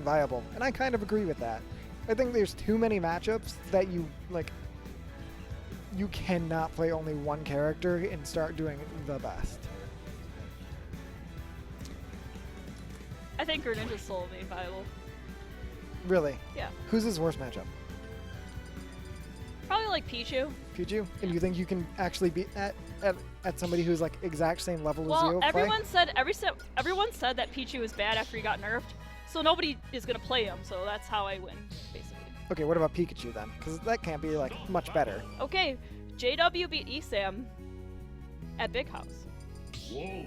viable, and I kind of agree with that. I think there's too many matchups that you cannot play only one character and start doing the best. I think Greninja's still will be viable. Really? Yeah. Who's his worst matchup? Probably like Pichu. Pichu? And you think you can actually beat at somebody who's like exact same level as you? Well, everyone said that Pichu was bad after he got nerfed, so nobody is gonna play him. So that's how I win, basically. Okay, what about Pikachu then? Because that can't be like much better. Okay, JW beat Esam at Big House. Whoa.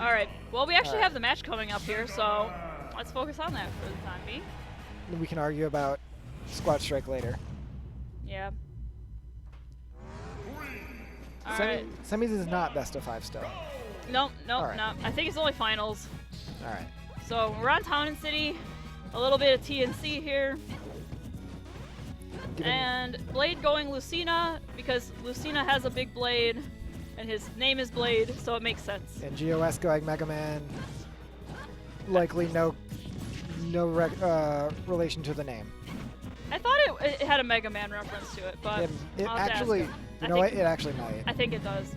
All right. Well, we actually have the match coming up here, so let's focus on that for the time being. We can argue about Squad Strike later. Yeah. All right. Semis is not best of 5 still. Nope, right. no. I think it's only finals. All right. So we're on Town and City. A little bit of TNC here. And Blade going Lucina because Lucina has a big blade and his name is Blade, so it makes sense. And GOS going Mega Man. Likely no relation to the name. I thought it had a Mega Man reference to it, but It I'll have to actually, ask him. you know what? It actually might. I think it does.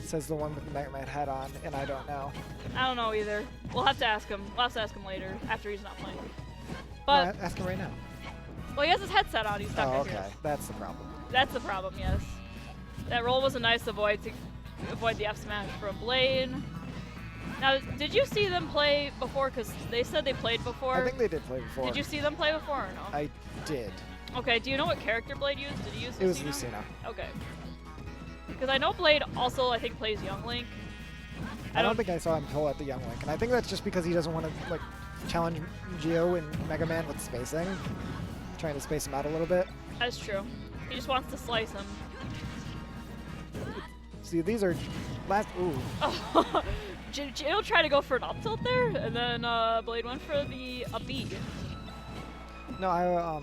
Says the one with the Mega Man hat on, and I don't know. I don't know either. We'll have to ask him. We'll have to ask him later after he's not playing. But No, ask him right now. well, he has his headset on. He's stuck. Oh, okay. That's the problem. That's the problem. Yes. That roll was a nice avoid to avoid the F smash from Blade. Now, did you see them play before? Because they said they played before. I think they did play before. Did you see them play before or no? I did. Okay. Do you know what character Blade used? Did he use Lucina? It was Lucina. Okay. Because I know Blade also, I think, plays Young Link. I don't think I saw him pull out the Young Link, and I think that's just because he doesn't want to like challenge Geo and Mega Man with spacing, trying to space him out a little bit. That's true. He just wants to slice him. See, these are last. Ooh. Oh, Geo tried to go for an up tilt there, and then Blade went for the up B. No,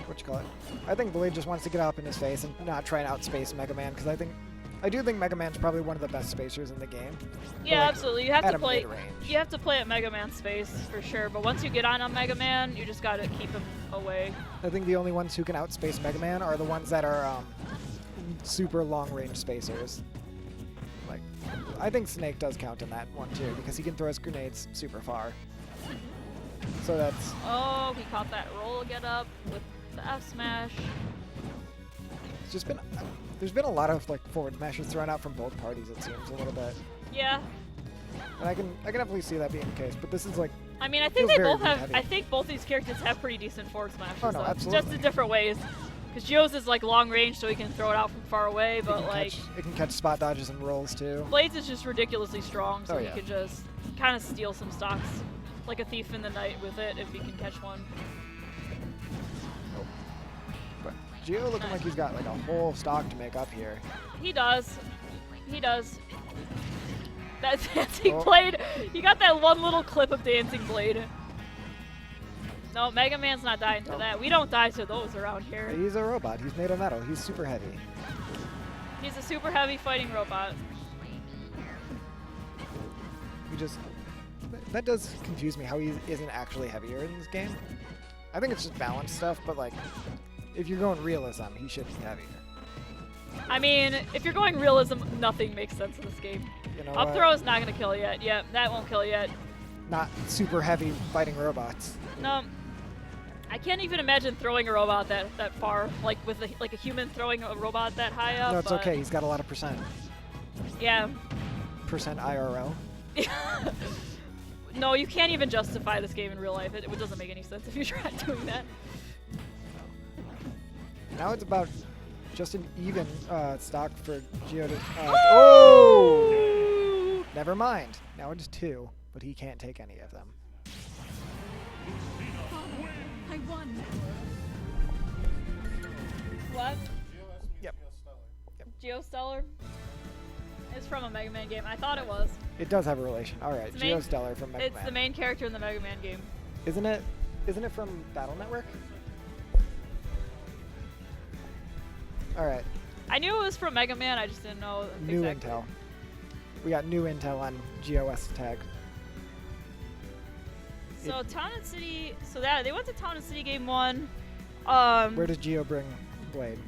what you call it? I think Blade just wants to get up in his face and not try and outspace Mega Man, because I do think Mega Man's probably one of the best spacers in the game. Yeah, like, absolutely. You have at to a play. mid-range. You have to play at Mega Man space for sure. But once you get on Mega Man, you just gotta keep him away. I think the only ones who can outspace Mega Man are the ones that are super long-range spacers. Like, I think Snake does count in that one too, because he can throw his grenades super far. So that's. Oh, he caught that roll get up with the F smash. It's just been. There's been a lot of like forward smashes thrown out from both parties. It seems a little bit. Yeah. And I can definitely see that being the case, but this is like. I mean, I think feels they very both have. heavy. I think both these characters have pretty decent forward smashes. Oh no, though. absolutely. Just in different ways. Because Geo's is like long range, so he can throw it out from far away. But like, it can catch spot dodges and rolls too. Blade's is just ridiculously strong, so Oh, he yeah. can just kind of steal some stocks, like a thief in the night with it if he can catch one. But Geo looking like he's got like a whole stock to make up here. He does. He does. That Dancing Oh. Blade. You got that one little clip of Dancing Blade. No, Mega Man's not dying to that. We don't die to those around here. He's a robot. He's made of metal. He's super heavy. He's a super heavy fighting robot. He just. That does confuse me how he isn't actually heavier in this game. I think it's just balance stuff, but like, if you're going realism, he should be heavier. I mean, if you're going realism, nothing makes sense in this game. You know Up what? throw is not going to kill yet. Yep, that won't kill yet. Not super heavy fighting robots. No. I can't even imagine throwing a robot that far, like with a human throwing a robot that high up. No, it's but okay. He's got a lot of percent. Yeah. Percent IRL. No, you can't even justify this game in real life. It doesn't make any sense if you try doing that. Now it's about just an even stock for Geo to. Oh! Never mind. Now it's 2, but he can't take any of them. I won. What? Yep. Geostellar? It's from a Mega Man game. I thought it was. It does have a relation. All right, It's main- Geostellar from Mega It's Man. the main character in the Mega Man game. Isn't it? Isn't it from Battle Network? All right. I knew it was from Mega Man. I just didn't know New exactly. intel. We got new intel on GOS tag. So Town and City, so that they went to Town and City game 1. Where does Geo bring Blade?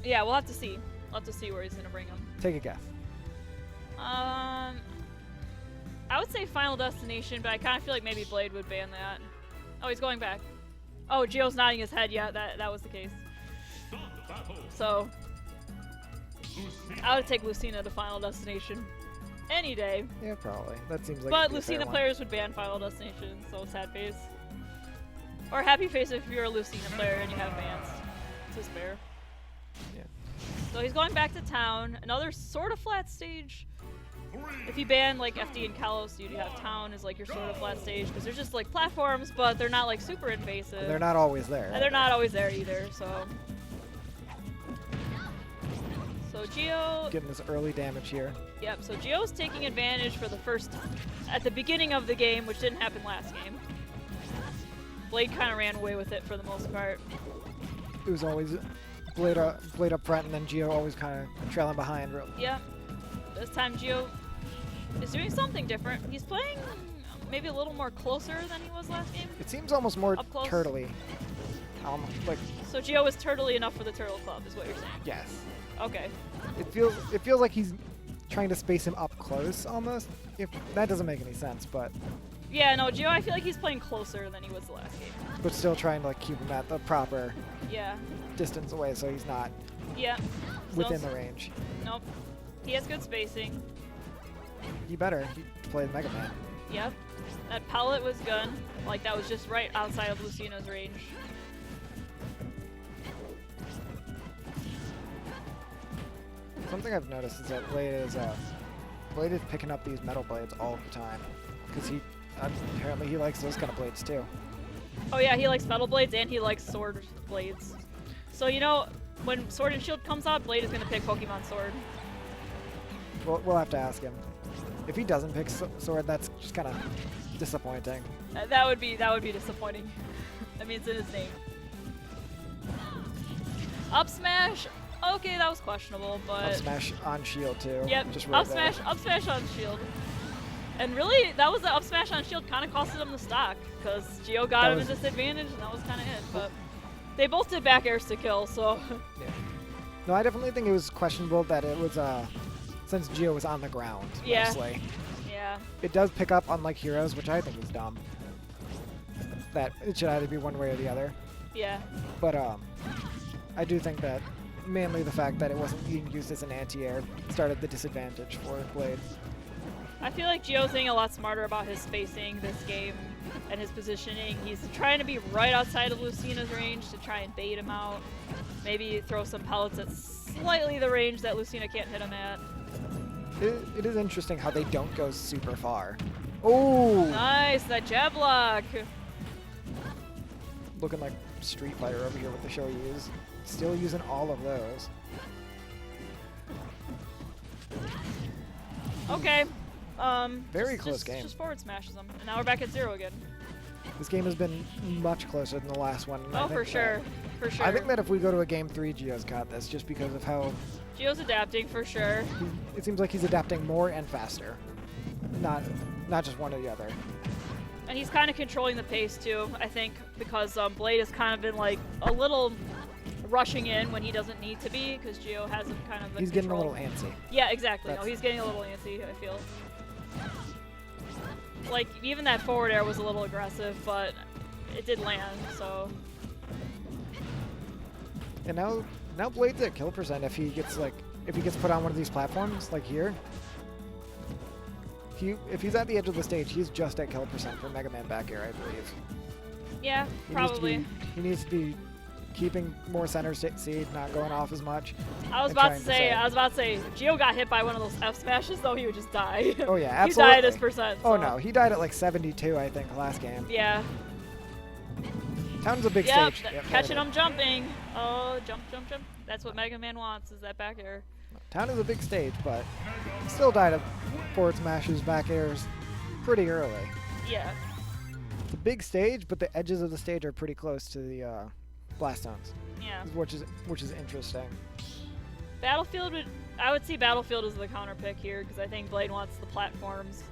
Yeah, we'll have to see. We'll have to see where he's gonna bring him. Take a guess. I would say Final Destination, but I kind of feel like maybe Blade would ban that. Oh, he's going back. Oh, Geo's nodding his head. Yeah, that was the case. So I would take Lucina to Final Destination any day. Yeah, probably. That seems like. But it'd be a fair Lucina one. players would ban Final Destination, so sad face. Or happy face if you're a Lucina player and you have bans. It's a spare. Yeah. So he's going back to Town. Another sort of flat stage. If you ban like FD and Kalos, you'd have Town as like your sort of flat stage because they're just like platforms, but they're not like super invasive. And they're not always there. And they're not always there either. So Geo. Getting this early damage here. Yep. So Geo's taking advantage for the first at the beginning of the game, which didn't happen last game. Blade kind of ran away with it for the most part. It was always Blade up front, and then Geo always kind of trailing behind. Yep. This time Geo is doing something different. He's playing maybe a little more closer than he was last game. It seems almost more Up close. turtley. Like So Geo is turtley enough for the Turtle Club, is what you're saying? yes. Okay. It feels like he's trying to space him up close almost. If that doesn't make any sense, but Yeah, no, Geo, I feel like he's playing closer than he was the last game. still trying to like keep him at the proper Yeah. distance away, so he's not Yeah. within the range. Nope. He has good spacing. He better play Mega Man. Yep. That pellet was good. Like, that was just right outside of Lucina's range. Something I've noticed is that Blade is picking up these metal blades all the time because apparently he likes those kind of blades too. Oh yeah, he likes metal blades and he likes sword blades. So, you know, when Sword and Shield comes out, Blade is going to pick Pokemon Sword. We'll have to ask him. If he doesn't pick Sword, that's just kind of disappointing. That would be disappointing. That means in his name. Up smash. Okay, that was questionable, but Up smash on shield too. yep, Just right up smash on shield. And really, that was the up smash on shield kind of costed him the stock because Geo got him a disadvantage, and that was kind of it. But they both did back airs to kill, so. Yeah. No, I definitely think it was questionable that it was since Geo was on the ground Yeah. mostly. Yeah. It does pick up unlike Heroes, which I think is dumb. That it should either be one way or the other. Yeah. But I do think that mainly the fact that it wasn't being used as an anti-air started the disadvantage for Blade. I feel like Geo's being a lot smarter about his spacing this game and his positioning. He's trying to be right outside of Lucina's range to try and bait him out. Maybe throw some pellets at slightly the range that Lucina can't hit him at. It is interesting how they don't go super far. Oh! Nice, that jab block. Looking like Street Fighter over here with the show use. Still using all of those. Okay. Very close game. Just forward smashes him, and now we're back at 0 again. This game has been much closer than the last one. and I Oh, think for sure. For sure. I think that if we go to a game 3, Geo's got this, just because of how Geo's adapting for sure. it seems like he's adapting more and faster. Not just one or the other. And he's kind of controlling the pace too, I think, because Blade has kind of been like a little rushing in when he doesn't need to be, because Geo has him kind of. He's getting a little antsy. Yeah, exactly. No, That's- he's getting a little antsy, I feel. Like, even that forward air was a little aggressive, but it did land, so. And now Blade's at kill percent if he gets put on one of these platforms, like here. If he's at the edge of the stage, he's just at kill percent for Mega Man back air, I believe. Yeah, probably. He needs to be keeping more center seed, not going off as much. I was about to say, Geo got hit by one of those F smashes, though he would just die. Oh yeah, He absolutely. died at his percent. Oh so. no, he died at like 72, I think, last game. Yeah. Town's a big Yep, stage. Yep, catching there it him jumping. Oh, jump, jump, jump. That's what Mega Man wants, is that back air. is. Town is a big stage, but he still died of forward smashes, back airs pretty early. Yeah. It's a big stage, but the edges of the stage are pretty close to the blast zones. Yeah. Which is interesting. Battlefield I would see Battlefield as the counter pick here because I think Blade wants the platforms.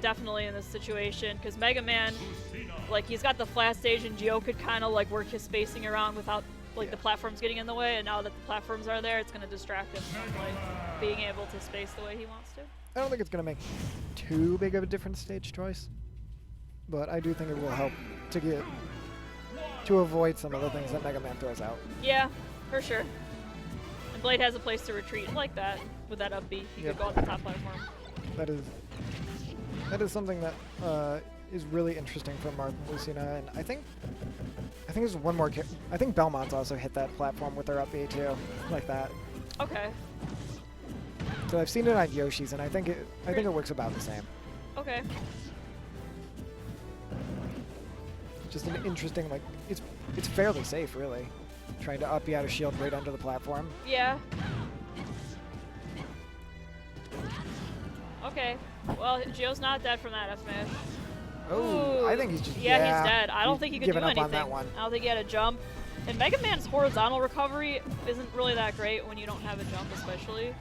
definitely in this situation because Mega Man, like he's got the flat stage and Geo could kind of like work his spacing around without like the platforms getting in the way, and now that the platforms are there, it's going to distract him from like being able to space the way he wants to. I don't think it's going to make too big of a different stage choice, but I do think it will help to avoid some of the things that Mega Man throws out. Yeah, for sure. And Blade has a place to retreat like that with that up B. He could go on the top platform. That is something that is really interesting for Marth and Lucina, and I think there's one more. I think Belmont's also hit that platform with their up B too, like that. Okay. So I've seen it on Yoshi's, and I think it works about the same. Okay. Just an interesting, like it's fairly safe, really, trying to up B out of shield right under the platform. Yeah. Okay. Well, Geo's not dead from that F smash. Oh, I think he's just he's dead. I don't think he could do anything. On that one. I don't think he had a jump. And Mega Man's horizontal recovery isn't really that great when you don't have a jump, especially.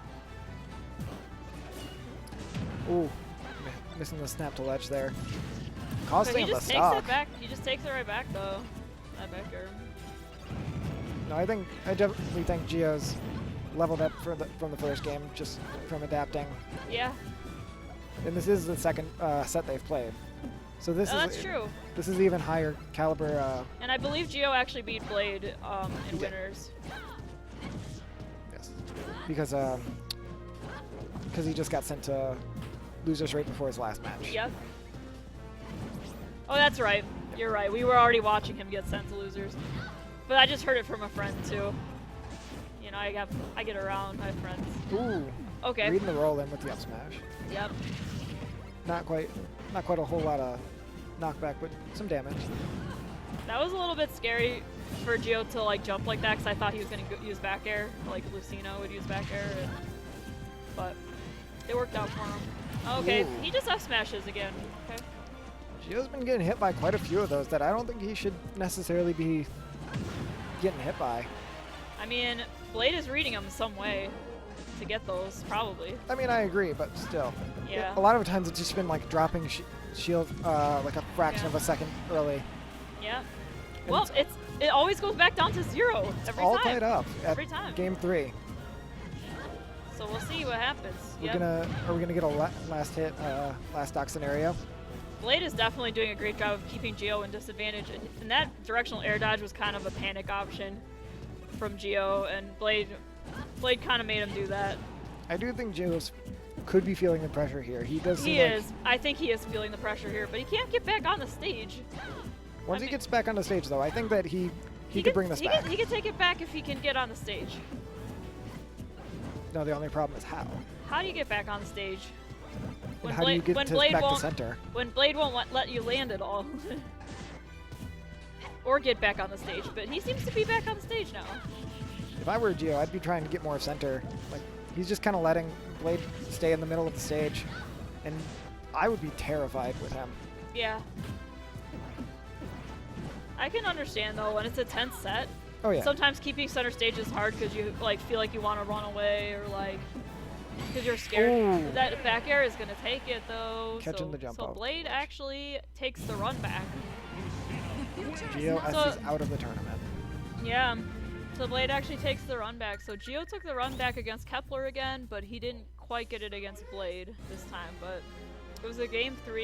Ooh, missing the snap to ledge there. But Costing he him the just takes stock. it back. He just takes it right back though. That back air. No, I definitely think Geo's leveled up from the first game, just from adapting. Yeah. And this is the second set they've played, so that's true. This is even higher caliber. And I believe Geo actually beat Blade in winners. Yes, because he just got sent to losers right before his last match. Yep. Oh, that's right. You're right. We were already watching him get sent to losers, but I just heard it from a friend too. You know, I get around. I have friends. Ooh. Okay. Reading the roll in with the up smash. Yep. Not quite a whole lot of knockback, but some damage. That was a little bit scary for Geo to like jump like that because I thought he was going to use back air, like Lucina would use back air, but it worked out for him. Okay, Ooh. he just up smashes again. Okay. Geo's been getting hit by quite a few of those that I don't think he should necessarily be getting hit by. I mean, Blade is reading him some way to get those, probably. I mean, I agree, but still. Yeah. A lot of times it's just been like dropping shield like a fraction of a second early. Yeah. And Well, it always goes back down to 0 every all time. tied up at Every time. game 3. So we'll see what happens. Are we gonna get a last hit, last stock scenario? Blade is definitely doing a great job of keeping Geo in disadvantage, and that directional air dodge was kind of a panic option from Geo, and Blade kind of made him do that. I do think Geo could be feeling the pressure here. He does. He is. I think he is feeling the pressure here, but he can't get back on the stage. Once he gets back on the stage, though, I think that he could bring this back. He can take it back if he can get on the stage. No, the only problem is how. How do you get back on the stage? And how do you get back to center? When Blade won't let you land at all. Or get back on the stage, but he seems to be back on the stage now. If I were Geo, I'd be trying to get more center. Like, he's just kind of letting Blade stay in the middle of the stage, and I would be terrified with him. Yeah. I can understand though when it's a tense set. Oh yeah. Sometimes keeping center stage is hard because you like feel like you want to run away or like because you're scared. Ooh. That back air is gonna take it though. Catching the jump So out. Blade actually takes the run back. Geo S is out of the tournament. Yeah. So Blade actually takes the run back. So Geo took the run back against Kepler again, but he didn't quite get it against Blade this time. But it was a game 3.